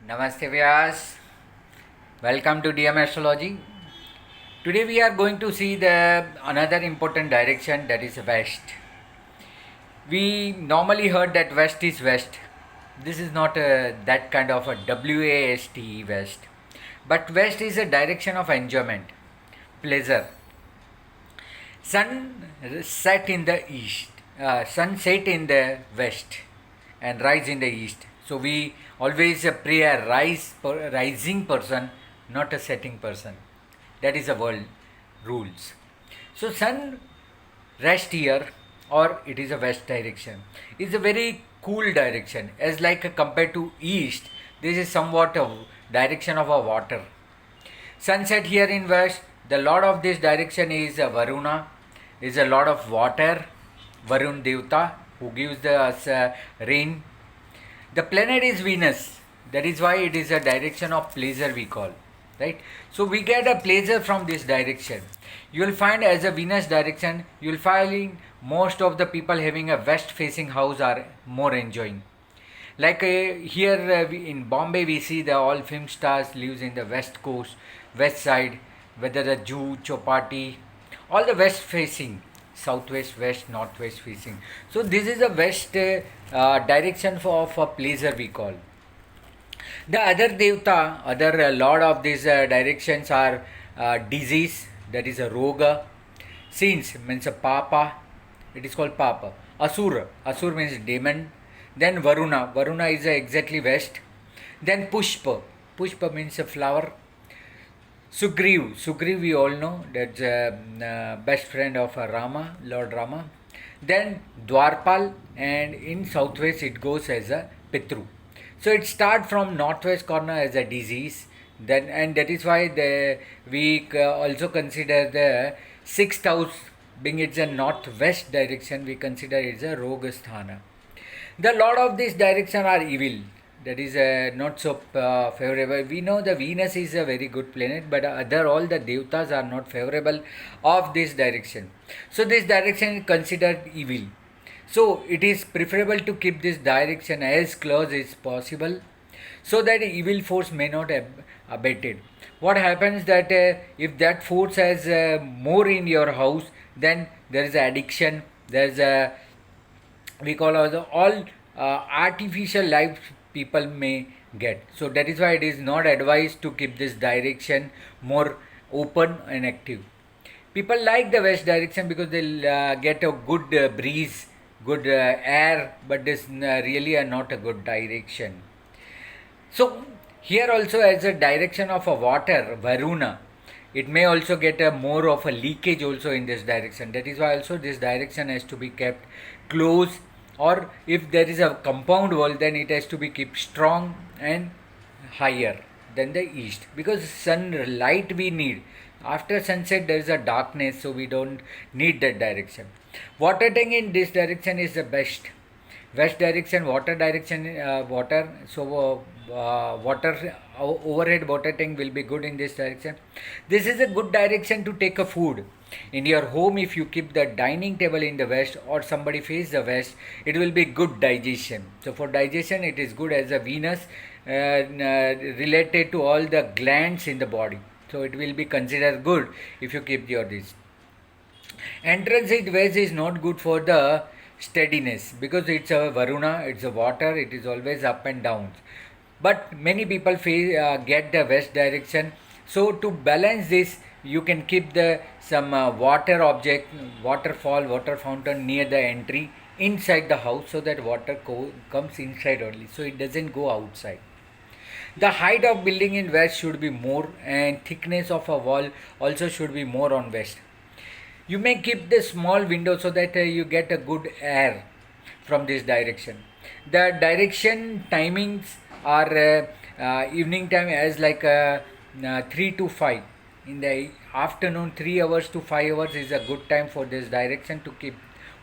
Namaste Vyas. Welcome to DM Astrology. Today we are going to see the another important direction, that is west. We normally heard that west is west. This is not that kind of a WAST west. But west is a direction of enjoyment, pleasure. Sun set in the east, sun set in the west and rise in the east. So we always pray a rising person, not a setting person. That is the world rules. So sun rest here, or it is a west direction. It's a very cool direction, as like compared to east. This is somewhat a direction of a water. Sunset here in west. The lord of this direction is Varuna. Is a lord of water, Varun Devta, who gives the rain. The planet is Venus. That is why it is a direction of pleasure we call. Right? So we get a pleasure from this direction. You will find as a Venus direction, you will find most of the people having a west facing house are more enjoying. Like here in Bombay we see the all film stars lives in the west coast, west side, whether the Jew, Chopati, all the west facing, southwest, west, northwest facing. So this is a west direction for pleasure we call. The other devta, other lord of these directions are disease, that is a roga. Sins means a papa, it is called papa. Asur means demon. Then Varuna is exactly west. Then Pushpa means a flower. Sugriv we all know, that's best friend of Rama, Lord Rama. Then Dwarpal, and in southwest it goes as a Pitru. So it starts from northwest corner as a disease, then, and that is why we also consider the sixth house, being it's a northwest direction, we consider it as a Rogasthana. The lord of this direction are evil. That is not so favorable. We know the Venus is a very good planet, but other all the devtas are not favorable of this direction. So this direction is considered evil. So it is preferable to keep this direction as close as possible, so that evil force may not abated. What happens that if that force has more in your house, then there is addiction. There is a, we call all artificial life people may get. So that is why it is not advised to keep this direction more open and active. People like the west direction because they'll get a good breeze, good air, but this really are not a good direction. So here also as a direction of a water, Varuna, it may also get a more of a leakage also in this direction. That is why also this direction has to be kept close, or if there is a compound wall, then it has to be kept strong and higher than the east, because sunlight we need. After sunset there is a darkness, so we don't need that direction. Water tank in this direction is the best. West direction, water direction, water. So water overhead water tank will be good in this direction. This is a good direction to take a food in your home. If you keep the dining table in the west, or somebody face the west, it will be good digestion. So for digestion it is good as a Venus related to all the glands in the body. So it will be considered good if you keep your this. Entrance in west is not good for the steadiness, because it's a Varuna, it's a water, it is always up and down. But many people get the west direction. So to balance this, you can keep the some water object, waterfall, water fountain near the entry inside the house, so that water comes inside only, so it doesn't go outside. The height of building in west should be more, and thickness of a wall also should be more on west. You may keep the small window so that you get a good air from this direction. The direction timings are evening time as like 3 to 5. In the afternoon, 3 hours to 5 hours is a good time for this direction to keep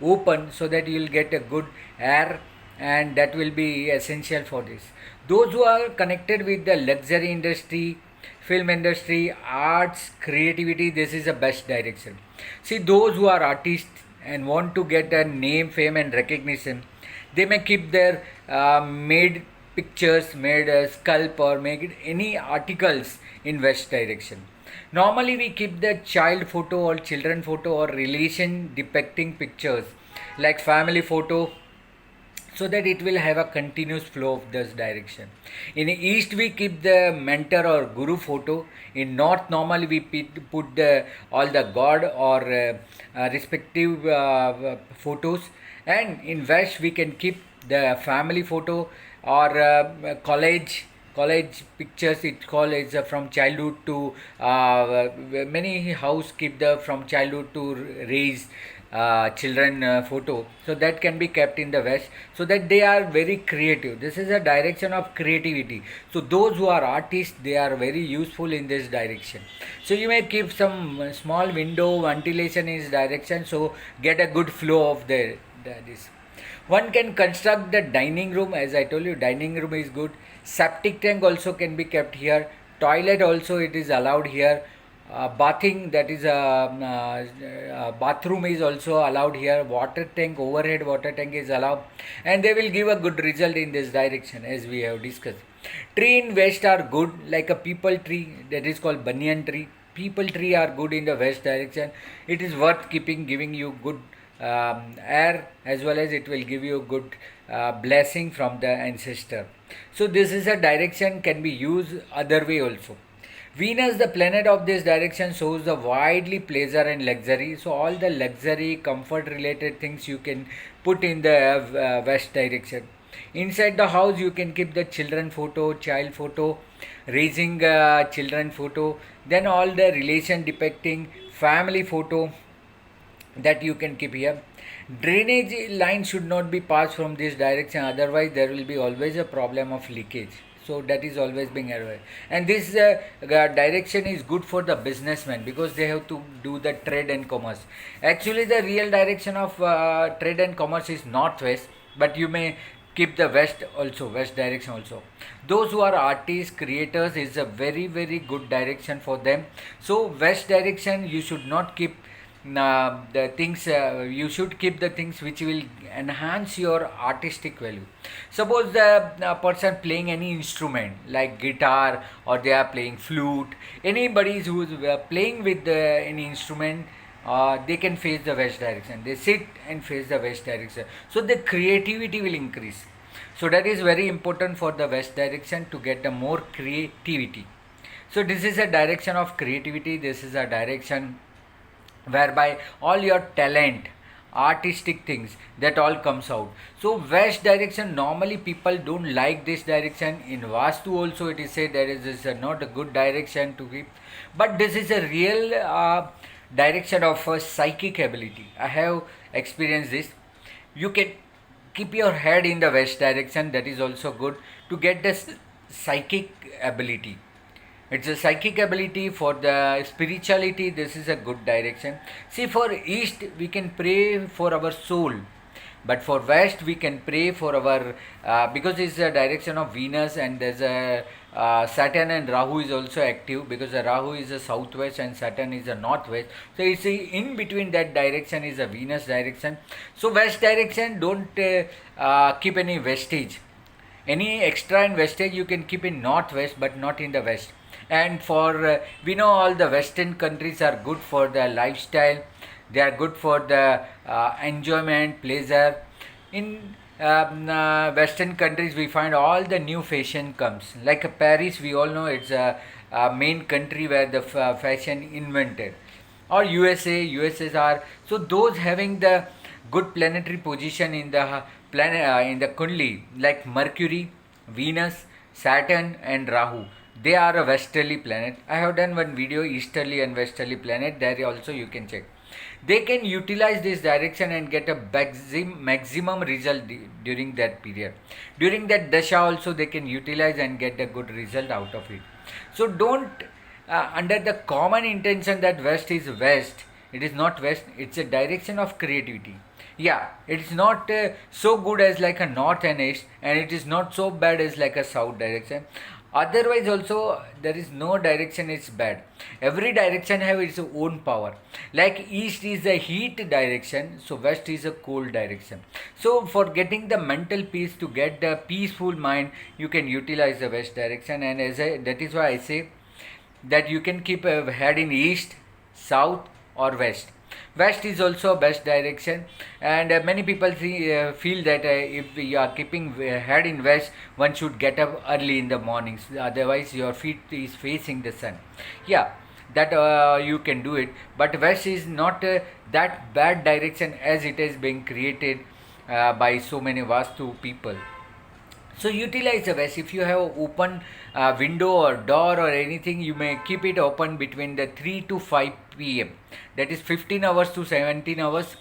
open, so that you will get a good air, and that will be essential for this. Those who are connected with the luxury industry, film industry, arts, creativity, this is the best direction. See, those who are artists and want to get a name, fame and recognition, they may keep their made pictures, made a sculpt or make any articles in west direction. Normally we keep the child photo or children photo or relation depicting pictures like family photo, so that it will have a continuous flow of this direction. In east we keep the mentor or guru photo. In north normally we put all the god or respective photos, and in west we can keep the family photo or college pictures. It called as from childhood to many house keep the from childhood to raise children photo, so that can be kept in the west, so that they are very creative. This is a direction of creativity, so those who are artists, they are very useful in this direction. So you may keep some small window ventilation in this direction, so get a good flow of this. One can construct the dining room. As I told you, dining room is good. Septic tank also can be kept here. Toilet also it is allowed here. Bathing, that is bathroom is also allowed here. Water tank, overhead water tank is allowed, and they will give a good result in this direction, as we have discussed. Tree in west are good, like a people tree, that is called banyan tree. People tree are good in the west direction. It is worth keeping, giving you good air, as well as it will give you good blessing from the ancestor. So this is a direction can be used other way also. Venus, the planet of this direction, shows the widely pleasure and luxury. So all the luxury, comfort related things you can put in the west direction. Inside the house you can keep the children photo, child photo, raising children photo, then all the relation depicting family photo, that you can keep here. Drainage line should not be passed from this direction, otherwise there will be always a problem of leakage. So that is always being aware. And this direction is good for the businessmen, because they have to do the trade and commerce. Actually the real direction of trade and commerce is northwest, but you may keep the west also, west direction also. Those who are artists, creators, is a very good direction for them. So west direction you should not keep the things, you should keep the things which will enhance your artistic value. Suppose the person playing any instrument like guitar, or they are playing flute, anybody who is playing with any instrument, they can face the west direction. They sit and face the west direction, so the creativity will increase. So that is very important for the west direction, to get the more creativity. So this is a direction of creativity. This is a direction whereby all your talent, artistic things, that all comes out. So west direction, normally people don't like this direction. In Vaastu also it is said that it is not a good direction to keep, but this is a real direction of psychic ability. I have experienced this. You can keep your head in the west direction, that is also good to get this psychic ability. It's a psychic ability. For the spirituality, this is a good direction. See, for east we can pray for our soul, but for west we can pray for our because it's a direction of Venus, and there's a Saturn and Rahu is also active, because the Rahu is a southwest and Saturn is a northwest. So you see, in between that direction is a Venus direction. So west direction, don't keep any vestige. Any extra in vestige you can keep in northwest, but not in the west. And for we know all the western countries are good for the lifestyle, they are good for the enjoyment, pleasure. In western countries we find all the new fashion comes, like Paris, we all know it's a main country where the fashion invented, or USA, USSR. So those having the good planetary position in the planet in the Kundli, like Mercury, Venus, Saturn and Rahu, they are a westerly planet. I have done one video, easterly and westerly planet, there also you can check. They can utilize this direction and get a maximum result during that period. During that dasha also they can utilize and get a good result out of it. So don't under the common intention that west is west, it is not west, it's a direction of creativity. Yeah, it's not so good as like a north and east, and it is not so bad as like a south direction. Otherwise also there is no direction is bad. Every direction have its own power. Like east is a heat direction, so west is a cold direction. So for getting the mental peace, to get the peaceful mind, you can utilize the west direction. And that is why I say that you can keep a head in east, south or west. West is also best direction, and many people feel that if you are keeping head in west, one should get up early in the mornings, otherwise your feet is facing the sun. Yeah, that you can do it, but west is not that bad direction as it is being created by so many Vastu people. So utilize the west. If you have open window or door or anything, you may keep it open between the 3 to 5 p.m. That is 15 hours to 17 hours.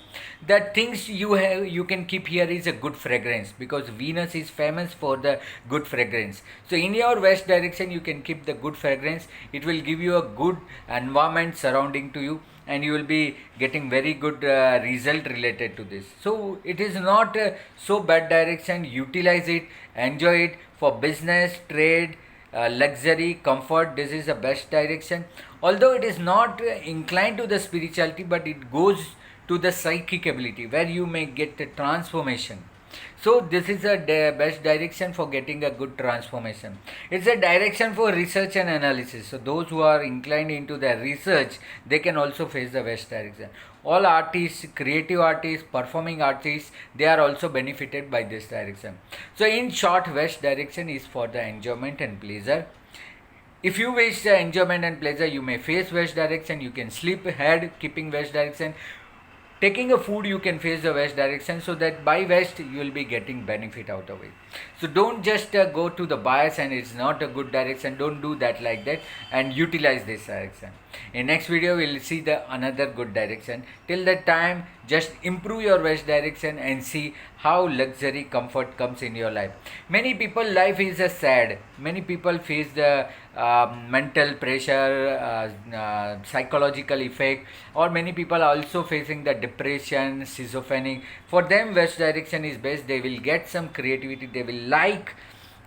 The things you have, you can keep here is a good fragrance, because Venus is famous for the good fragrance. So in your west direction, you can keep the good fragrance. It will give you a good environment surrounding to you, and you will be getting very good result related to this. So it is not so bad direction. Utilize it, enjoy it for business, trade, luxury, comfort. This is the best direction. Although it is not inclined to the spirituality, but it goes to the psychic ability where you may get a transformation. So this is a best direction for getting a good transformation. It's a direction for research and analysis. So those who are inclined into the research, they can also face the west direction. All artists, creative artists, performing artists, they are also benefited by this direction. So in short, west direction is for the enjoyment and pleasure. If you wish the enjoyment and pleasure, you may face west direction. You can sleep head keeping west direction. Taking a food, you can face the west direction, so that by west you will be getting benefit out of it. So don't just go to the bias and it's not a good direction. Don't do that like that, and utilize this direction. In next video we'll see the another good direction. Till that time, just improve your west direction and see how luxury comfort comes in your life. Many people life is a sad. Many people face the mental pressure, psychological effect, or many people are also facing the depression, schizophrenic. For them west direction is best. They will get some creativity, they will like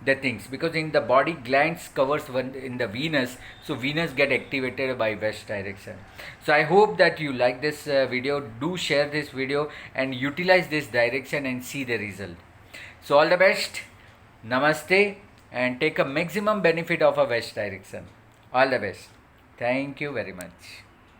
the things, because in the body glands covers one in the Venus, so Venus get activated by west direction. So I hope that you like this video. Do share this video and utilize this direction and see the result. So all the best, namaste, and take a maximum benefit of a west direction. All the best. Thank you very much.